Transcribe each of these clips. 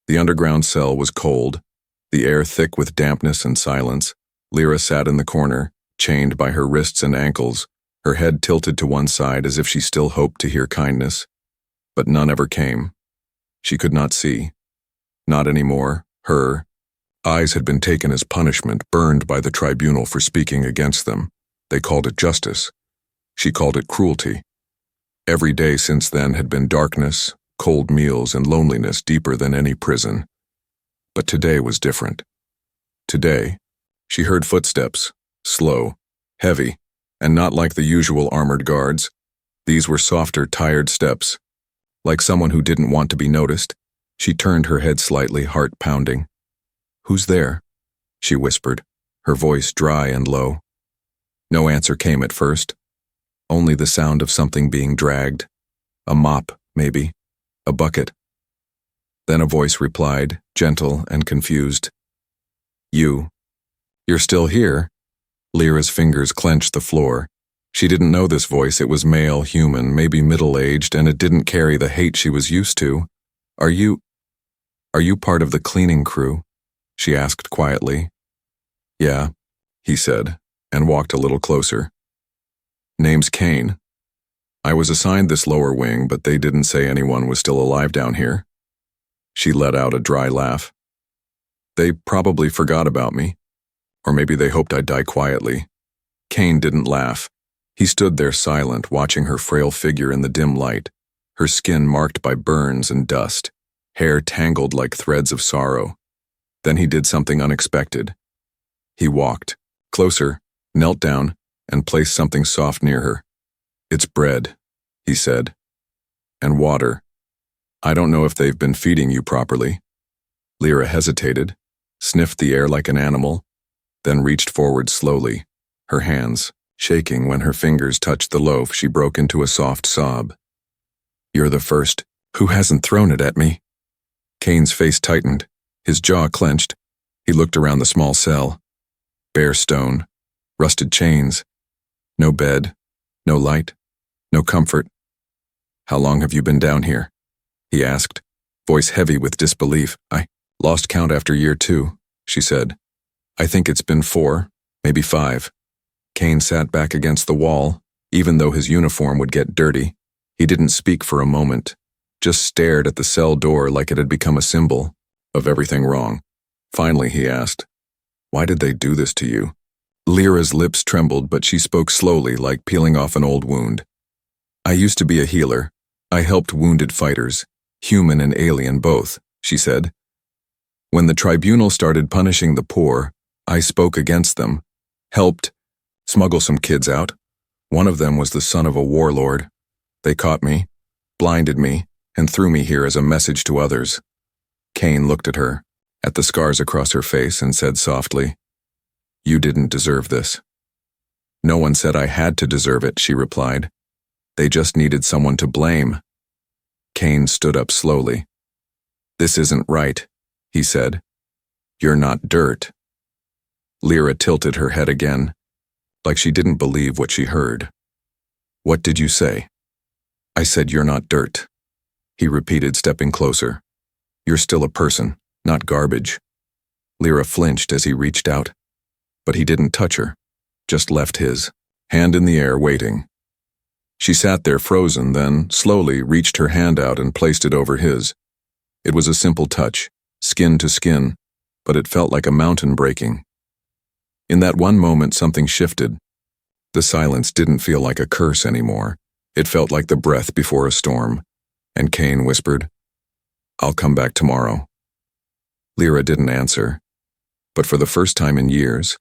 The underground cell was cold, the air thick with dampness and silence. Lyra sat in the corner, chained by her wrists and ankles, her head tilted to one side as if she still hoped to hear kindness. But none ever came. She could not see. Not anymore. Her eyes had been taken as punishment, burned by the tribunal for speaking against them. They called it justice. She called it cruelty. Every day since then had been darkness, cold meals, and loneliness deeper than any prison. But today was different. Today, she heard footsteps, slow, heavy, and not like the usual armored guards. These were softer, tired steps. Like someone who didn't want to be noticed, she turned her head slightly, heart pounding. "Who's there?" she whispered, her voice dry and low. No answer came at first. Only the sound of something being dragged. A mop, maybe. A bucket. Then a voice replied, gentle and confused. You're still here?" Lyra's fingers clenched the floor. She didn't know this voice. It was male, human, maybe middle-aged, and it didn't carry the hate she was used to. Are you part of the cleaning crew?" she asked quietly. "Yeah," he said, and walked a little closer. "Name's Kane. I was assigned this lower wing, but they didn't say anyone was still alive down here." She let out a dry laugh. "They probably forgot about me. Or maybe they hoped I'd die quietly." Kane didn't laugh. He stood there silent, watching her frail figure in the dim light, her skin marked by burns and dust, hair tangled like threads of sorrow. Then he did something unexpected. He walked closer, knelt down, and placed something soft near her. "It's bread," he said. "And water. I don't know if they've been feeding you properly." Lyra hesitated, sniffed the air like an animal, then reached forward slowly, her hands shaking. When her fingers touched the loaf, she broke into a soft sob. "You're the first who hasn't thrown it at me." Kane's face tightened, his jaw clenched. He looked around the small cell. Bare stone, rusted chains. No bed, no light, no comfort. "How long have you been down here?" he asked, voice heavy with disbelief. "I lost count after year 2, she said. "I think it's been 4, maybe 5. Kane sat back against the wall, even though his uniform would get dirty. He didn't speak for a moment, just stared at the cell door like it had become a symbol of everything wrong. Finally, he asked, "Why did they do this to you?" Lyra's lips trembled, but she spoke slowly, like peeling off an old wound. "I used to be a healer. I helped wounded fighters, human and alien both," she said. "When the tribunal started punishing the poor, I spoke against them, helped smuggle some kids out. One of them was the son of a warlord. They caught me, blinded me, and threw me here as a message to others." Kane looked at her, at the scars across her face, and said softly, "You didn't deserve this." "No one said I had to deserve it," she replied. "They just needed someone to blame." Kane stood up slowly. "This isn't right," he said. "You're not dirt." Lyra tilted her head again, like she didn't believe what she heard. "What did you say?" "I said you're not dirt," he repeated, stepping closer. "You're still a person, not garbage." Lyra flinched as he reached out, but he didn't touch her, just left his hand in the air, waiting. She sat there frozen, then slowly reached her hand out and placed it over his. It was a simple touch, skin to skin, but it felt like a mountain breaking. In that one moment, something shifted. The silence didn't feel like a curse anymore. It felt like the breath before a storm. And Kane whispered, "I'll come back tomorrow." Lyra didn't answer, but for the first time in years,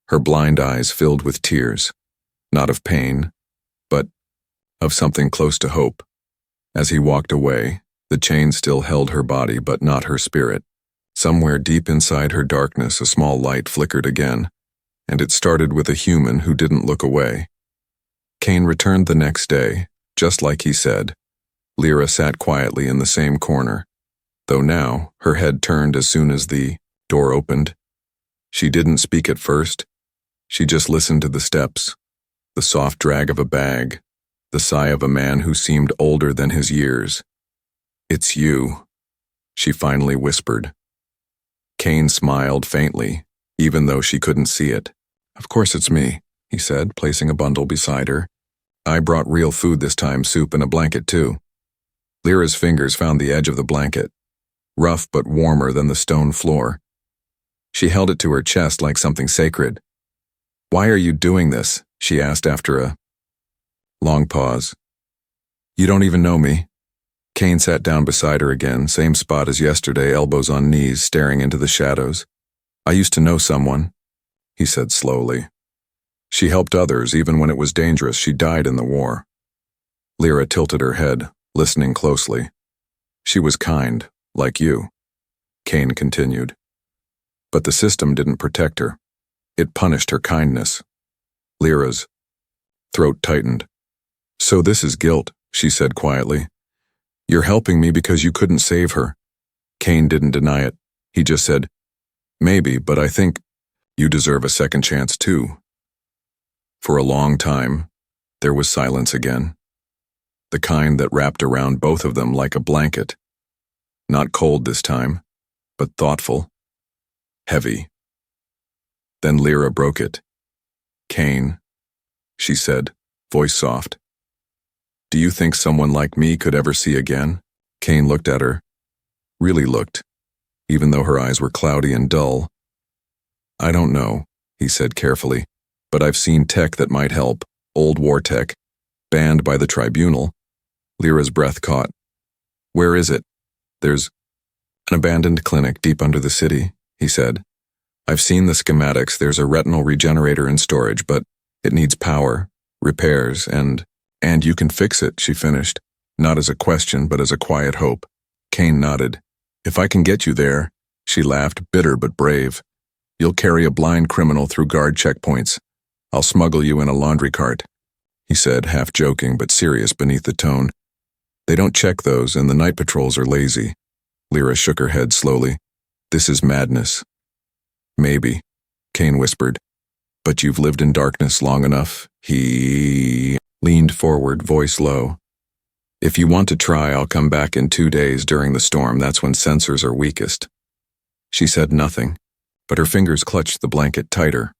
her blind eyes filled with tears, not of pain, but of something close to hope. As he walked away, the chain still held her body but not her spirit. Somewhere deep inside her darkness, a small light flickered again, and it started with a human who didn't look away. Kane returned the next day, just like he said. Lyra sat quietly in the same corner, though now her head turned as soon as the door opened. She didn't speak at first. She just listened to the steps, the soft drag of a bag, the sigh of a man who seemed older than his years. "It's you," she finally whispered. Kane smiled faintly, even though she couldn't see it. Of course it's me, he said, placing a bundle beside her. I brought real food this time, soup and a blanket too. Lyra's fingers found the edge of the blanket, rough but warmer than the stone floor. She held it to her chest like something sacred. Why are you doing this? She asked after a long pause. You don't even know me. Kane sat down beside her again, same spot as yesterday, elbows on knees, staring into the shadows. I used to know someone, he said slowly. She helped others even when it was dangerous. She died in the war. Lyra tilted her head, listening closely. She was kind, like you, Kane continued. But the system didn't protect her. It punished her kindness. Lyra's throat tightened. So this is guilt, she said quietly. You're helping me because you couldn't save her. Kane didn't deny it. He just said, maybe, but I think you deserve a second chance too. For a long time, there was silence again. The kind that wrapped around both of them like a blanket. Not cold this time, but thoughtful. Heavy. Then Lyra broke it. Kane, she said, voice soft. Do you think someone like me could ever see again? Kane looked at her. Really looked, even though her eyes were cloudy and dull. I don't know, he said carefully, but I've seen tech that might help, old war tech, banned by the tribunal. Lyra's breath caught. Where is it? There's an abandoned clinic deep under the city, he said. I've seen the schematics. There's a retinal regenerator in storage, but it needs power, repairs, and you can fix it, she finished, not as a question but as a quiet hope. Kane nodded. If I can get you there, she laughed, bitter but brave. You'll carry a blind criminal through guard checkpoints. I'll smuggle you in a laundry cart, he said, half joking but serious beneath the tone. They don't check those, and the night patrols are lazy. Lyra shook her head slowly. This is madness. Maybe, Kane whispered. But you've lived in darkness long enough. He leaned forward, voice low. If you want to try, I'll come back in 2 days during the storm. That's when sensors are weakest. She said nothing, but her fingers clutched the blanket tighter.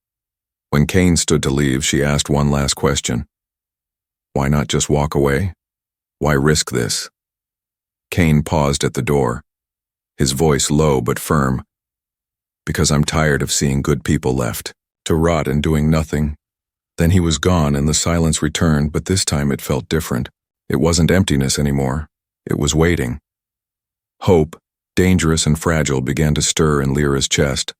When Kane stood to leave, she asked one last question. Why not just walk away? Why risk this? Kane paused at the door, his voice low but firm. Because I'm tired of seeing good people left to rot and doing nothing. Then he was gone and the silence returned, but this time it felt different. It wasn't emptiness anymore. It was waiting. Hope, dangerous and fragile, began to stir in Lyra's chest.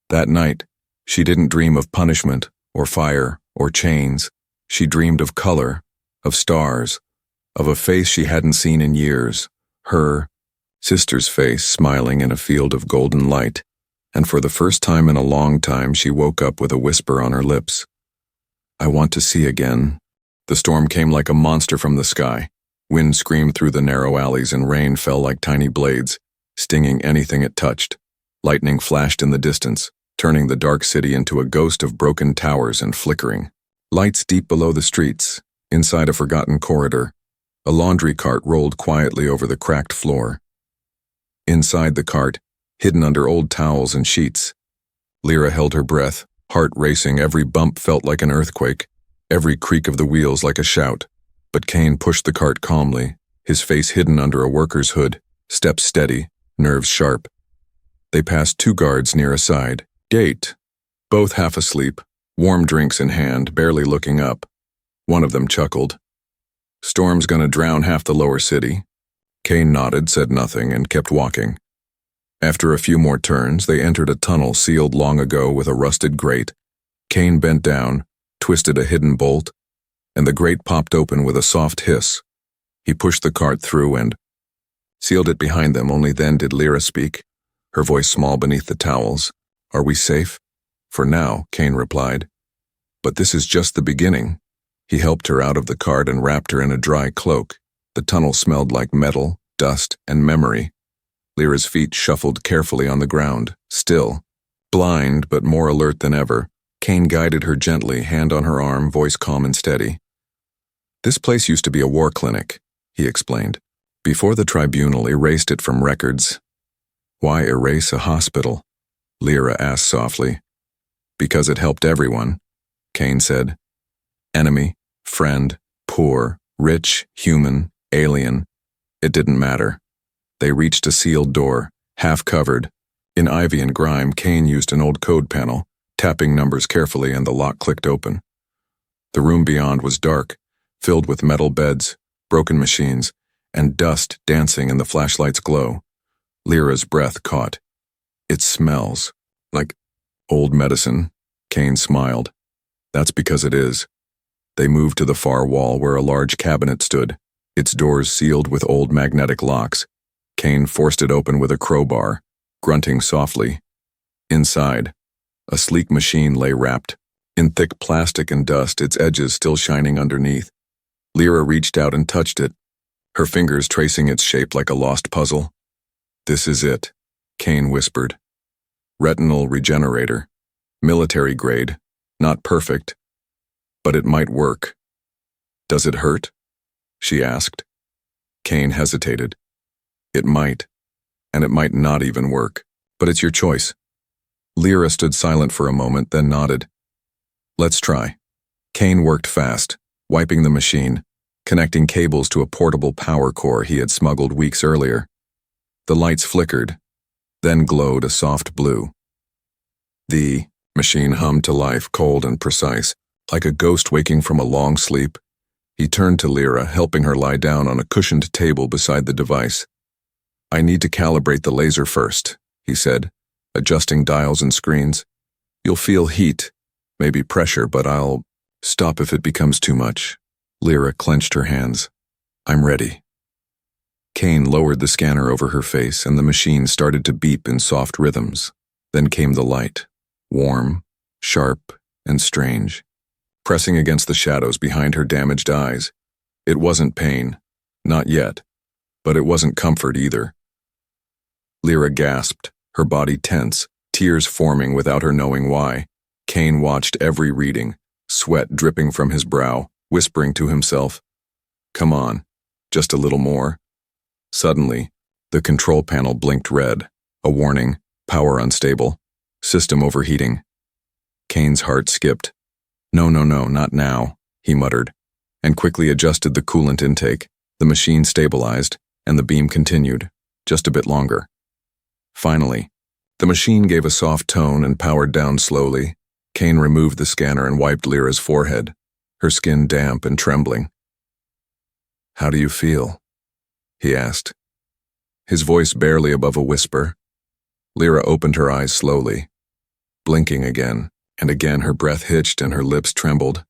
That night, she didn't dream of punishment or fire or chains. She dreamed of color, of stars, of a face she hadn't seen in years, her sister's face smiling in a field of golden light. And for the first time in a long time, she woke up with a whisper on her lips. I want to see again. The storm came like a monster from the sky. Wind screamed through the narrow alleys and rain fell like tiny blades, stinging anything it touched. Lightning flashed in the distance, turning the dark city into a ghost of broken towers and flickering. Lights deep below the streets, inside a forgotten corridor. A laundry cart rolled quietly over the cracked floor. Inside the cart, hidden under old towels and sheets, Lyra held her breath, heart racing. Every bump felt like an earthquake, every creak of the wheels like a shout. But Kane pushed the cart calmly, his face hidden under a worker's hood, steps steady, nerves sharp. They passed 2 guards near a side gate, both half asleep, warm drinks in hand, barely looking up. One of them chuckled. Storm's gonna drown half the lower city. Kane nodded, said nothing, and kept walking. After a few more turns, they entered a tunnel sealed long ago with a rusted grate. Kane bent down, twisted a hidden bolt, and the grate popped open with a soft hiss. He pushed the cart through and sealed it behind them. Only then did Lyra speak, her voice small beneath the towels. Are we safe? For now, Kane replied. But this is just the beginning. He helped her out of the cart and wrapped her in a dry cloak. The tunnel smelled like metal, dust, and memory. Lyra's feet shuffled carefully on the ground, still. Blind, but more alert than ever, Kane guided her gently, hand on her arm, voice calm and steady. This place used to be a war clinic, he explained. Before the tribunal erased it from records, Why erase a hospital? Lyra asked softly. Because it helped everyone, Kane said. Enemy, friend, poor, rich, human, alien. It didn't matter. They reached a sealed door, half covered. In ivy and grime, Kane used an old code panel, tapping numbers carefully, and the lock clicked open. The room beyond was dark, filled with metal beds, broken machines, and dust dancing in the flashlight's glow. Lyra's breath caught. It smells like old medicine, Kane smiled. That's because it is. They moved to the far wall where a large cabinet stood, its doors sealed with old magnetic locks. Kane forced it open with a crowbar, grunting softly. Inside, a sleek machine lay wrapped in thick plastic and dust, its edges still shining underneath. Lyra reached out and touched it, her fingers tracing its shape like a lost puzzle. This is it, Kane whispered. Retinal regenerator. Military grade. Not perfect. But it might work. Does it hurt? She asked. Kane hesitated. It might. And it might not even work. But it's your choice. Lyra stood silent for a moment, then nodded. Let's try. Kane worked fast, wiping the machine, connecting cables to a portable power core he had smuggled weeks earlier. The lights flickered, then glowed a soft blue. The machine hummed to life, cold and precise, like a ghost waking from a long sleep. He turned to Lyra, helping her lie down on a cushioned table beside the device. I need to calibrate the laser first, he said, adjusting dials and screens. You'll feel heat, maybe pressure, but I'll stop if it becomes too much. Lyra clenched her hands. I'm ready. Kane lowered the scanner over her face, and the machine started to beep in soft rhythms. Then came the light, warm, sharp, and strange, pressing against the shadows behind her damaged eyes. It wasn't pain, not yet, but it wasn't comfort either. Lyra gasped, her body tense, tears forming without her knowing why. Kane watched every reading, sweat dripping from his brow, whispering to himself, "Come on, just a little more." Suddenly, the control panel blinked red, a warning, power unstable, system overheating. Kane's heart skipped. No, not now, he muttered, and quickly adjusted the coolant intake. The machine stabilized, and the beam continued, just a bit longer. Finally, the machine gave a soft tone and powered down slowly. Kane removed the scanner and wiped Lyra's forehead, her skin damp and trembling. How do you feel? He asked, his voice barely above a whisper. Lyra opened her eyes slowly, blinking again, and again her breath hitched and her lips trembled.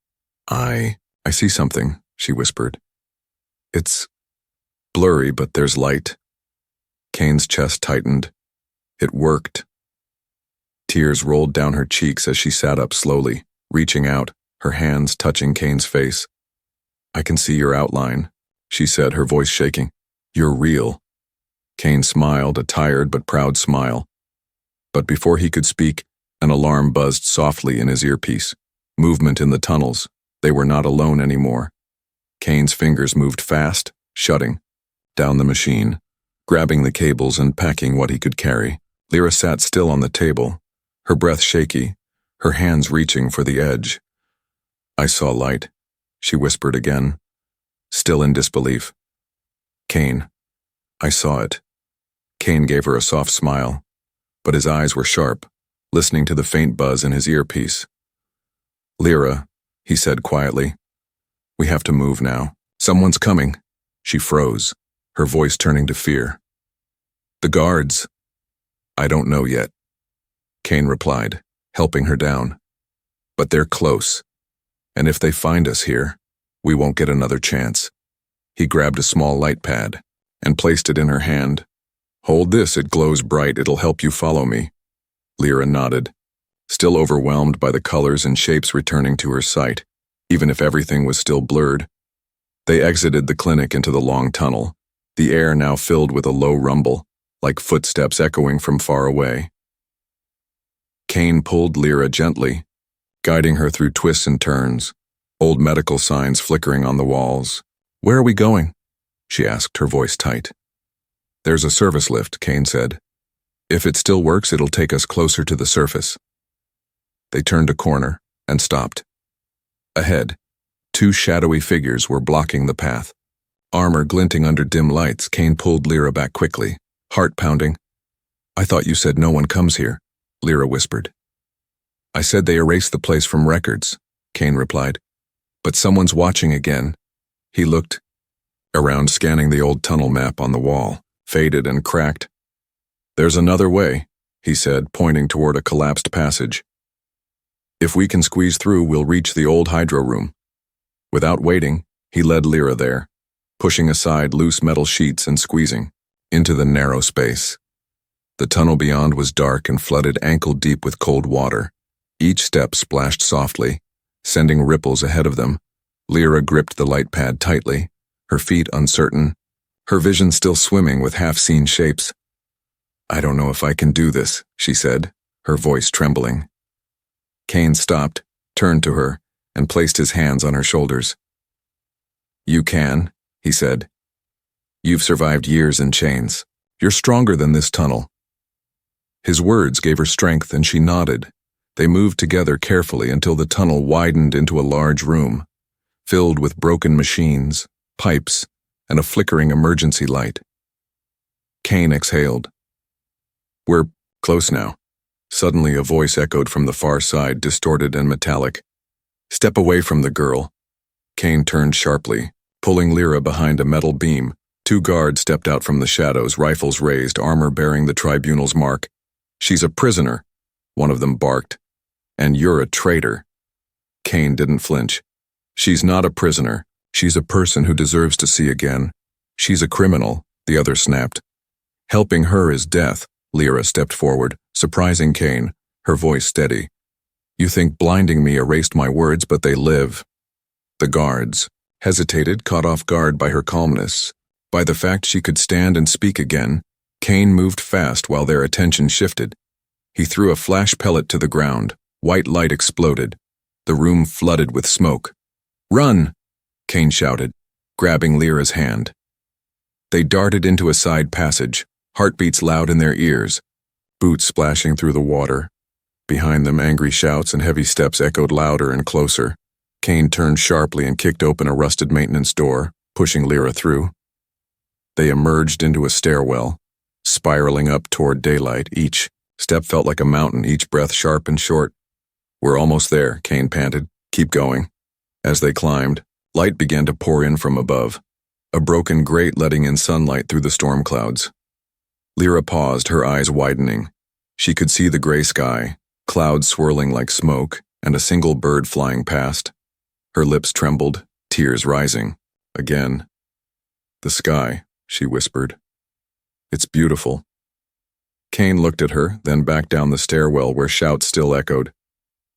I see something, she whispered. It's blurry, but there's light. Kane's chest tightened. It worked. Tears rolled down her cheeks as she sat up slowly, reaching out, her hands touching Kane's face. I can see your outline, she said, her voice shaking. You're real. Kane smiled, a tired but proud smile. But before he could speak, an alarm buzzed softly in his earpiece. Movement in the tunnels. They were not alone anymore. Kane's fingers moved fast, shutting, down the machine, grabbing the cables and packing what he could carry. Lyra sat still on the table, her breath shaky, her hands reaching for the edge. I saw light, she whispered again, still in disbelief. Kane, I saw it. Kane gave her a soft smile, but his eyes were sharp, listening to the faint buzz in his earpiece. Lyra, he said quietly, we have to move now. Someone's coming. She froze, her voice turning to fear. The guards. I don't know yet, Kane replied, helping her down. But they're close, and if they find us here, we won't get another chance. He grabbed a small light pad and placed it in her hand. Hold this, it glows bright, it'll help you follow me. Lyra nodded, still overwhelmed by the colors and shapes returning to her sight, even if everything was still blurred. They exited the clinic into the long tunnel, the air now filled with a low rumble, like footsteps echoing from far away. Kane pulled Lyra gently, guiding her through twists and turns, old medical signs flickering on the walls. Where are we going? She asked, her voice tight. There's a service lift, Kane said. If it still works, it'll take us closer to the surface. They turned a corner and stopped. Ahead, two shadowy figures were blocking the path. Armor glinting under dim lights, Kane pulled Lyra back quickly, heart pounding. "I thought you said no one comes here," Lyra whispered. "I said they erased the place from records," Kane replied. "But someone's watching again." He looked around, scanning the old tunnel map on the wall, faded and cracked. "There's another way," he said, pointing toward a collapsed passage. "If we can squeeze through, we'll reach the old hydro room." Without waiting, he led Lyra there, pushing aside loose metal sheets and squeezing into the narrow space. The tunnel beyond was dark and flooded ankle-deep with cold water. Each step splashed softly, sending ripples ahead of them. Lyra gripped the light pad tightly, her feet uncertain, her vision still swimming with half-seen shapes. "I don't know if I can do this," she said, her voice trembling. Kane stopped, turned to her, and placed his hands on her shoulders. "You can," he said. "You've survived years in chains. You're stronger than this tunnel." His words gave her strength, and she nodded. They moved together carefully until the tunnel widened into a large room, filled with broken machines, pipes, and a flickering emergency light. Kane exhaled. "We're close now." Suddenly a voice echoed from the far side, distorted and metallic. "Step away from the girl." Kane turned sharply, pulling Lyra behind a metal beam. Two guards stepped out from the shadows, rifles raised, armor bearing the tribunal's mark. "She's a prisoner," one of them barked. "And you're a traitor." Kane didn't flinch. "She's not a prisoner. She's a person who deserves to see again. She's a criminal," the other snapped. "Helping her is death." Lyra stepped forward, surprising Kane, her voice steady. "You think blinding me erased my words, but they live." The guards hesitated, caught off guard by her calmness. By the fact she could stand and speak again, Kane moved fast while their attention shifted. He threw a flash pellet to the ground. White light exploded. The room flooded with smoke. "Run!" Kane shouted, grabbing Lyra's hand. They darted into a side passage, heartbeats loud in their ears, boots splashing through the water. Behind them, angry shouts and heavy steps echoed louder and closer. Kane turned sharply and kicked open a rusted maintenance door, pushing Lyra through. They emerged into a stairwell, spiraling up toward daylight. Each step felt like a mountain, each breath sharp and short. "We're almost there," Kane panted. "Keep going." As they climbed, light began to pour in from above, a broken grate letting in sunlight through the storm clouds. Lyra paused, her eyes widening. She could see the gray sky, clouds swirling like smoke, and a single bird flying past. Her lips trembled, tears rising. Again. "The sky," she whispered. "It's beautiful." Kane looked at her, then back down the stairwell where shouts still echoed.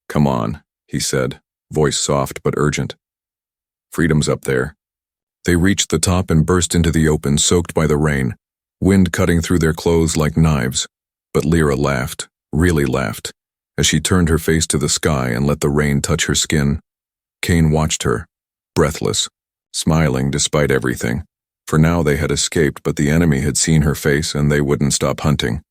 "Come on," he said, voice soft but urgent. "Freedom's up there." They reached the top and burst into the open, soaked by the rain, wind cutting through their clothes like knives. But Lyra laughed, really laughed, as she turned her face to the sky and let the rain touch her skin. Kane watched her, breathless, smiling despite everything. For now they had escaped, but the enemy had seen her face and they wouldn't stop hunting.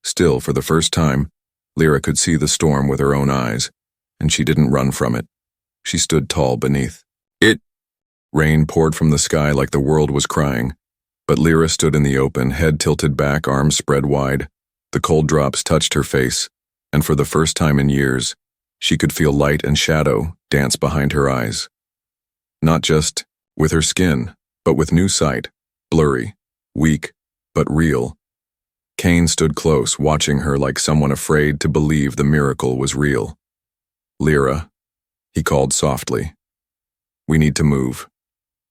Still, for the first time, Lyra could see the storm with her own eyes, and she didn't run from it. She stood tall beneath it. Rain poured from the sky like the world was crying, but Lyra stood in the open, head tilted back, arms spread wide. The cold drops touched her face, and for the first time in years, she could feel light and shadow dance behind her eyes. Not just with her skin, but with new sight, blurry, weak, but real. Kane stood close, watching her like someone afraid to believe the miracle was real. "Lyra," he called softly. "We need to move."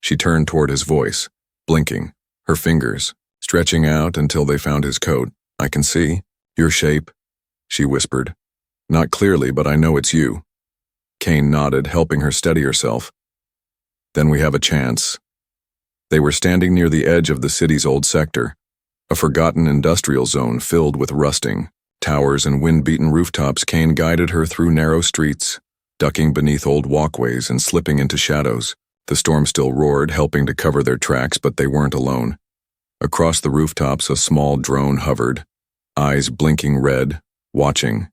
She turned toward his voice, blinking, her fingers stretching out until they found his coat. "I can see your shape," she whispered. "Not clearly, but I know it's you." Kane nodded, helping her steady herself. "Then we have a chance." They were standing near the edge of the city's old sector, a forgotten industrial zone filled with rusting towers and wind-beaten rooftops. Kane guided her through narrow streets, ducking beneath old walkways and slipping into shadows. The storm still roared, helping to cover their tracks, but they weren't alone. Across the rooftops, a small drone hovered, eyes blinking red, watching.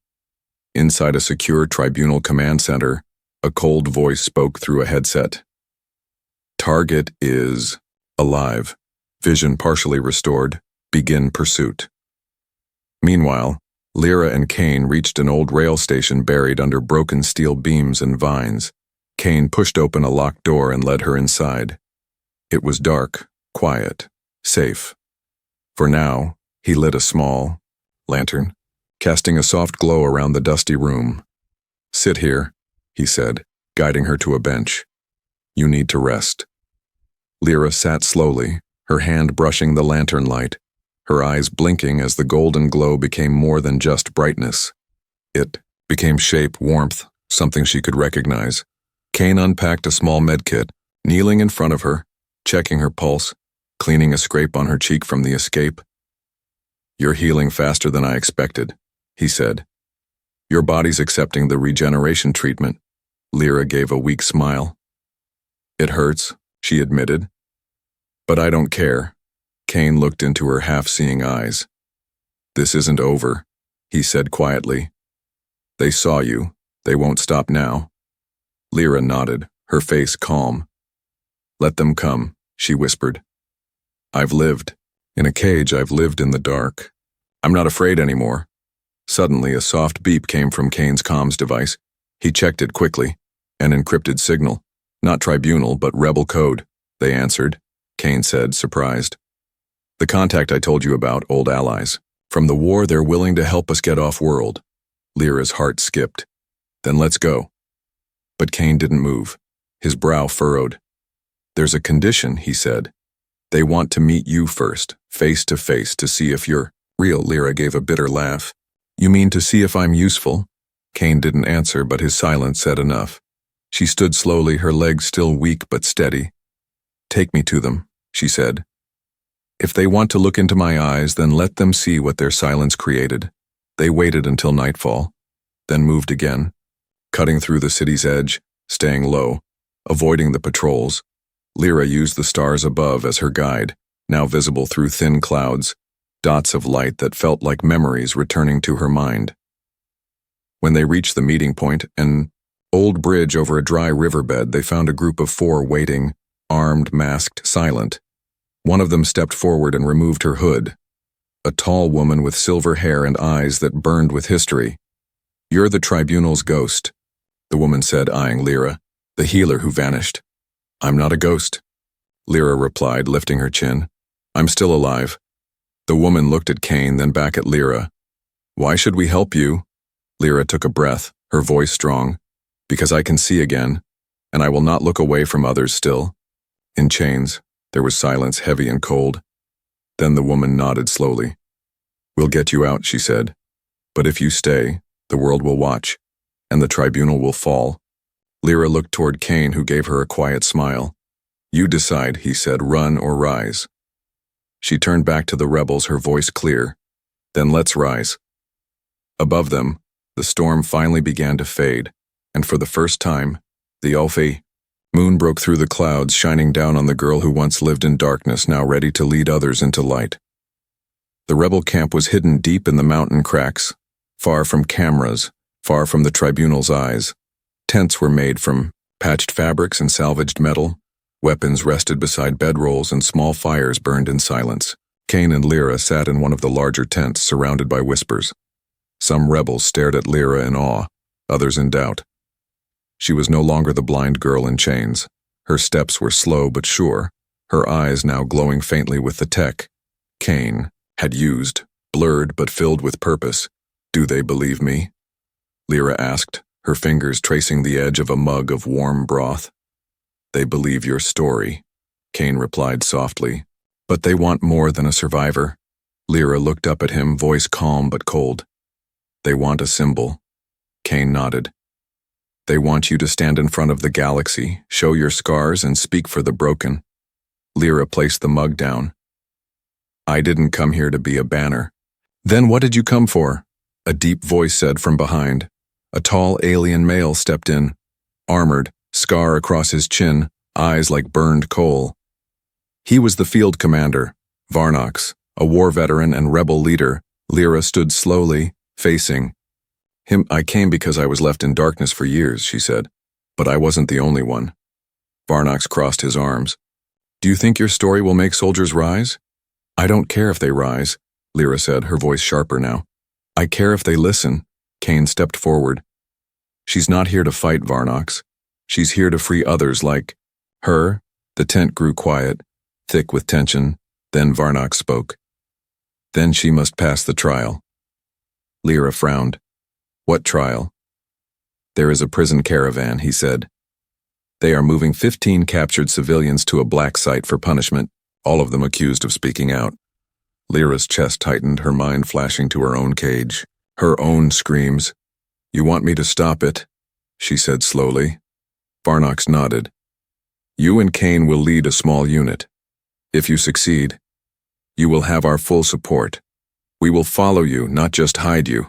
Inside a secure tribunal command center, a cold voice spoke through a headset. Target is alive. Vision partially restored. Begin pursuit. Meanwhile, Lyra and Kane reached an old rail station buried under broken steel beams and vines. Kane pushed open a locked door and led her inside. It was dark, quiet, safe. For now, he lit a small lantern, casting a soft glow around the dusty room. Sit here, he said, guiding her to a bench. You need to rest. Lyra sat slowly, her hand brushing the lantern light, her eyes blinking as the golden glow became more than just brightness. It became shape, warmth, something she could recognize. Kane unpacked a small medkit, kneeling in front of her, checking her pulse, cleaning a scrape on her cheek from the escape. You're healing faster than I expected, he said. Your body's accepting the regeneration treatment. Lyra gave a weak smile. It hurts, she admitted. But I don't care. Kane looked into her half-seeing eyes. This isn't over, he said quietly. They saw you. They won't stop now. Lyra nodded, her face calm. Let them come, she whispered. I've lived. In a cage, I've lived in the dark. I'm not afraid anymore. Suddenly, a soft beep came from Kane's comms device. He checked it quickly. An encrypted signal. Not tribunal, but rebel code, they answered, Kane said, surprised. The contact I told you about, old allies. From the war, they're willing to help us get off-world. Lyra's heart skipped. Then let's go. But Kane didn't move. His brow furrowed. There's a condition, he said. They want to meet you first, face to face, to see if you're real. Lyra gave a bitter laugh. You mean to see if I'm useful? Kane didn't answer, but his silence said enough. She stood slowly, her legs still weak but steady. Take me to them, she said. If they want to look into my eyes, then let them see what their silence created. They waited until nightfall, then moved again, cutting through the city's edge, staying low, avoiding the patrols. Lyra used the stars above as her guide, now visible through thin clouds, dots of light that felt like memories returning to her mind. When they reached the meeting point, an old bridge over a dry riverbed, they found a group of 4 waiting, armed, masked, silent. One of them stepped forward and removed her hood. A tall woman with silver hair and eyes that burned with history. You're the tribunal's ghost, the woman said, eyeing Lyra, the healer who vanished. I'm not a ghost, Lyra replied, lifting her chin. I'm still alive. The woman looked at Kane, then back at Lyra. Why should we help you? Lyra took a breath, her voice strong. Because I can see again, and I will not look away from others still. In chains, there was silence, heavy and cold. Then the woman nodded slowly. We'll get you out, she said. But if you stay, the world will watch, and the tribunal will fall. Lyra looked toward Kane, who gave her a quiet smile. You decide, he said, run or rise. She turned back to the rebels, her voice clear. Then let's rise. Above them, the storm finally began to fade, and for the first time, the Alpha moon broke through the clouds, shining down on the girl who once lived in darkness, now ready to lead others into light. The rebel camp was hidden deep in the mountain cracks, far from cameras, far from the tribunal's eyes. Tents were made from patched fabrics and salvaged metal. Weapons rested beside bedrolls and small fires burned in silence. Kane and Lyra sat in one of the larger tents, surrounded by whispers. Some rebels stared at Lyra in awe, others in doubt. She was no longer the blind girl in chains. Her steps were slow but sure, her eyes now glowing faintly with the tech Kane had used, blurred but filled with purpose. Do they believe me? Lyra asked, her fingers tracing the edge of a mug of warm broth. They believe your story, Kane replied softly. But they want more than a survivor. Lyra looked up at him, voice calm but cold. They want a symbol. Kane nodded. They want you to stand in front of the galaxy, show your scars, and speak for the broken. Lyra placed the mug down. I didn't come here to be a banner. Then what did you come for? A deep voice said from behind. A tall alien male stepped in, armored, scar across his chin, eyes like burned coal. He was the field commander, Varnox, a war veteran and rebel leader, Lyra stood slowly, facing him. I came because I was left in darkness for years, she said. But I wasn't the only one. Varnox crossed his arms. Do you think your story will make soldiers rise? I don't care if they rise, Lyra said, her voice sharper now. I care if they listen. Kane stepped forward. She's not here to fight, Varnox. She's here to free others like her. The tent grew quiet, thick with tension. Then Varnox spoke. Then she must pass the trial. Lyra frowned. What trial? There is a prison caravan, he said. They are moving 15 captured civilians to a black site for punishment, all of them accused of speaking out. Lyra's chest tightened, her mind flashing to her own cage. Her own screams. You want me to stop it? She said slowly. Varnox nodded. You and Kane will lead a small unit. If you succeed, you will have our full support. We will follow you, not just hide you.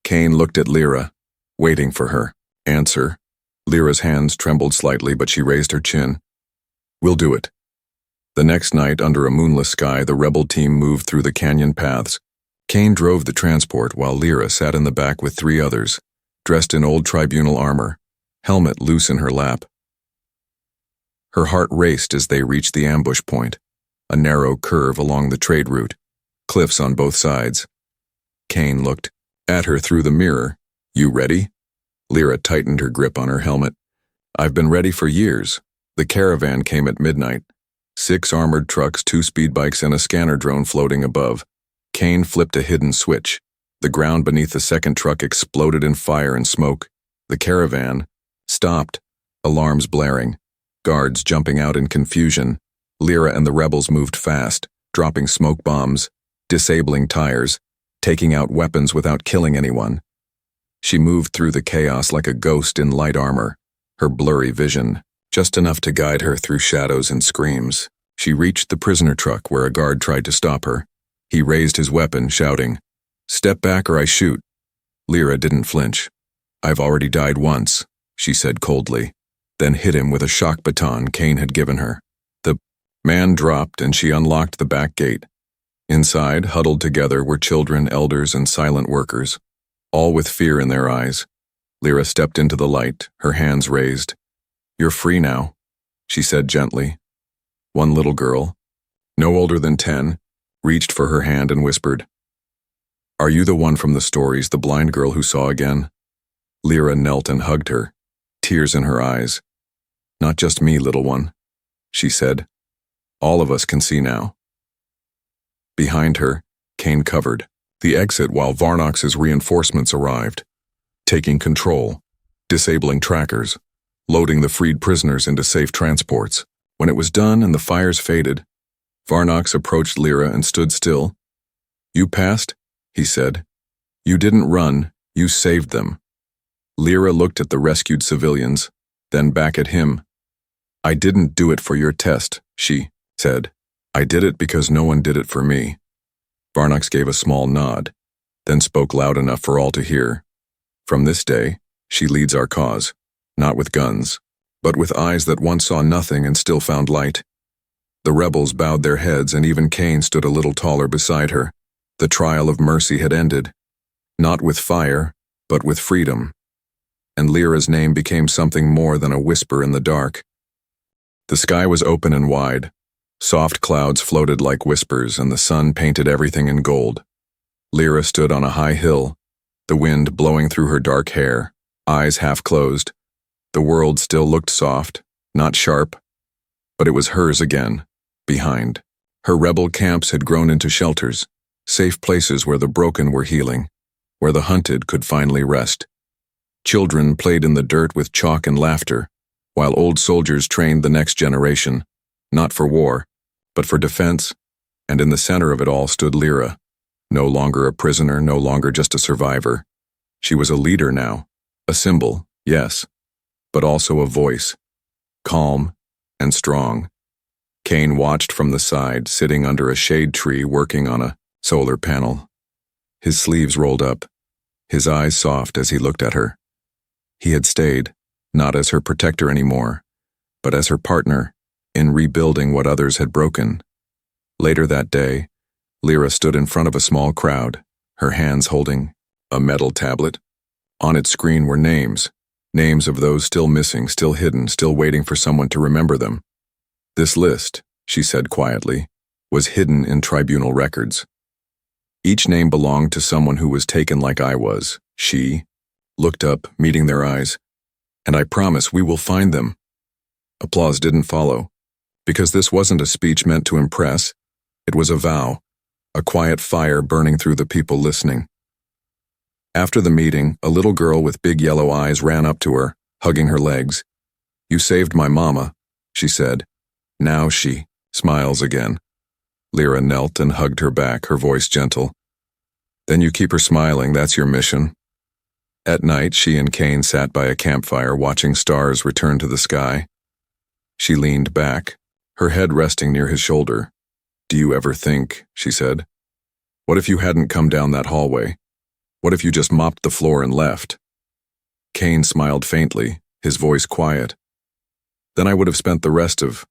Kane looked at Lyra, waiting for her answer. Lyra's hands trembled slightly, but she raised her chin. We'll do it. The next night, under a moonless sky, the rebel team moved through the canyon paths. Kane drove the transport while Lyra sat in the back with 3 others, dressed in old tribunal armor, helmet loose in her lap. Her heart raced as they reached the ambush point, a narrow curve along the trade route, cliffs on both sides. Kane looked at her through the mirror. You ready? Lyra tightened her grip on her helmet. I've been ready for years. The caravan came at midnight. 6 armored trucks, 2 speed bikes, and a scanner drone floating above. Kane flipped a hidden switch. The ground beneath the second truck exploded in fire and smoke. The caravan stopped, alarms blaring, guards jumping out in confusion. Lyra and the rebels moved fast, dropping smoke bombs, disabling tires, taking out weapons without killing anyone. She moved through the chaos like a ghost in light armor, her blurry vision just enough to guide her through shadows and screams. She reached the prisoner truck where a guard tried to stop her. He raised his weapon, shouting, "Step back or I shoot." Lyra didn't flinch. I've already died once, she said coldly, then hit him with a shock baton Kane had given her. The man dropped and she unlocked the back gate. Inside, huddled together, were children, elders, and silent workers, all with fear in their eyes. Lyra stepped into the light, her hands raised. You're free now, she said gently. One little girl, no older than 10, reached for her hand and whispered, Are you the one from the stories, the blind girl who saw again? Lyra knelt and hugged her, tears in her eyes. Not just me, little one, she said. All of us can see now. Behind her, Kane covered the exit while Varnox's reinforcements arrived, taking control, disabling trackers, loading the freed prisoners into safe transports. When it was done and the fires faded, Varnox approached Lyra and stood still. You passed, he said. You didn't run, you saved them. Lyra looked at the rescued civilians, then back at him. I didn't do it for your test, she said. I did it because no one did it for me. Varnox gave a small nod, then spoke loud enough for all to hear. From this day, she leads our cause, not with guns, but with eyes that once saw nothing and still found light. The rebels bowed their heads and even Kane stood a little taller beside her. The trial of mercy had ended, not with fire, but with freedom. And Lyra's name became something more than a whisper in the dark. The sky was open and wide. Soft clouds floated like whispers, and the sun painted everything in gold. Lyra stood on a high hill, the wind blowing through her dark hair, eyes half closed. The world still looked soft, not sharp, but it was hers again, behind. Her rebel camps had grown into shelters, safe places where the broken were healing, where the hunted could finally rest. Children played in the dirt with chalk and laughter, while old soldiers trained the next generation, not for war, but for defense, and in the center of it all stood Lyra, no longer a prisoner, no longer just a survivor. She was a leader now, a symbol, yes, but also a voice, calm and strong. Kane watched from the side, sitting under a shade tree working on a solar panel. His sleeves rolled up, his eyes soft as he looked at her. He had stayed, not as her protector anymore, but as her partner, in rebuilding what others had broken. Later that day, Lyra stood in front of a small crowd, her hands holding a metal tablet. On its screen were names of those still missing, still hidden, still waiting for someone to remember them. This list, she said quietly, was hidden in tribunal records. Each name belonged to someone who was taken like I was. She looked up, meeting their eyes. And I promise we will find them. Applause didn't follow, because this wasn't a speech meant to impress. It was a vow, a quiet fire burning through the people listening. After the meeting, a little girl with big yellow eyes ran up to her, hugging her legs. "You saved my mama," she said. "Now she smiles again." Lyra knelt and hugged her back, her voice gentle. "Then you keep her smiling, that's your mission." At night, she and Kane sat by a campfire watching stars return to the sky. She leaned back, her head resting near his shoulder. "Do you ever think," she said, "what if you hadn't come down that hallway? What if you just mopped the floor and left?" Kane smiled faintly, his voice quiet. "Then I would have spent the rest of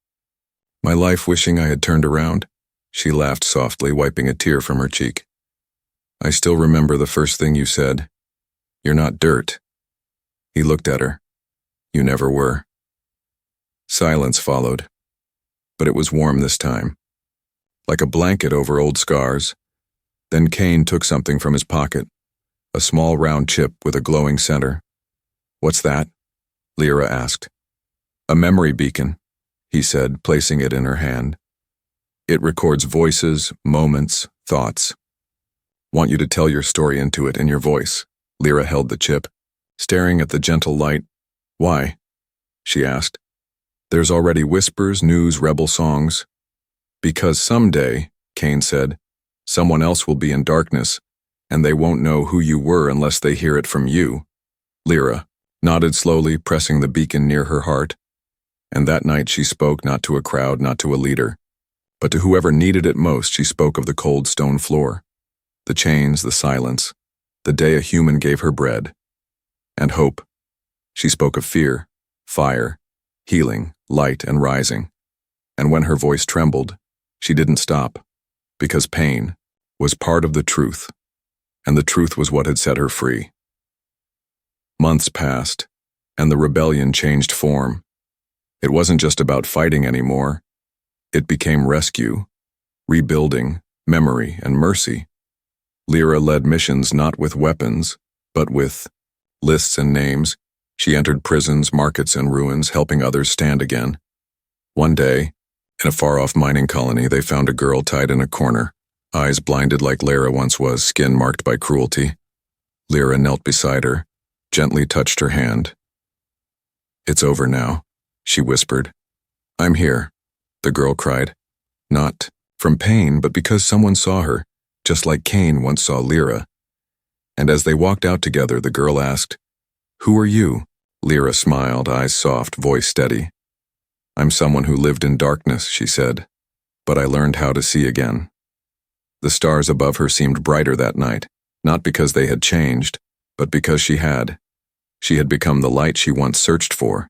my life wishing I had turned around." She laughed softly, wiping a tear from her cheek. "I still remember the first thing you said. You're not dirt." He looked at her. "You never were." Silence followed, but it was warm this time, like a blanket over old scars. Then Kane took something from his pocket, a small round chip with a glowing center. "What's that?" Lyra asked. "A memory beacon," he said, placing it in her hand. "It records voices, moments, thoughts. Want you to tell your story into it in your voice." Lyra held the chip, staring at the gentle light. "Why?" she asked. "There's already whispers, news, rebel songs." "Because someday," Kane said, "someone else will be in darkness, and they won't know who you were unless they hear it from you." Lyra nodded slowly, pressing the beacon near her heart. And that night she spoke not to a crowd, not to a leader, but to whoever needed it most. She spoke of the cold stone floor, the chains, the silence, the day a human gave her bread. And hope. She spoke of fear, fire, healing, light, and rising. And when her voice trembled, she didn't stop, because pain was part of the truth, and the truth was what had set her free. Months passed, and the rebellion changed form. It wasn't just about fighting anymore. It became rescue, rebuilding, memory, and mercy. Lyra led missions not with weapons, but with lists and names. She entered prisons, markets, and ruins, helping others stand again. One day, in a far-off mining colony, they found a girl tied in a corner, eyes blinded like Lyra once was, skin marked by cruelty. Lyra knelt beside her, gently touched her hand. "It's over now," she whispered. "I'm here," the girl cried. Not from pain, but because someone saw her, just like Kane once saw Lyra. And as they walked out together, the girl asked, "Who are you?" Lyra smiled, eyes soft, voice steady. "I'm someone who lived in darkness," she said, "but I learned how to see again." The stars above her seemed brighter that night, not because they had changed, but because she had. She had become the light she once searched for.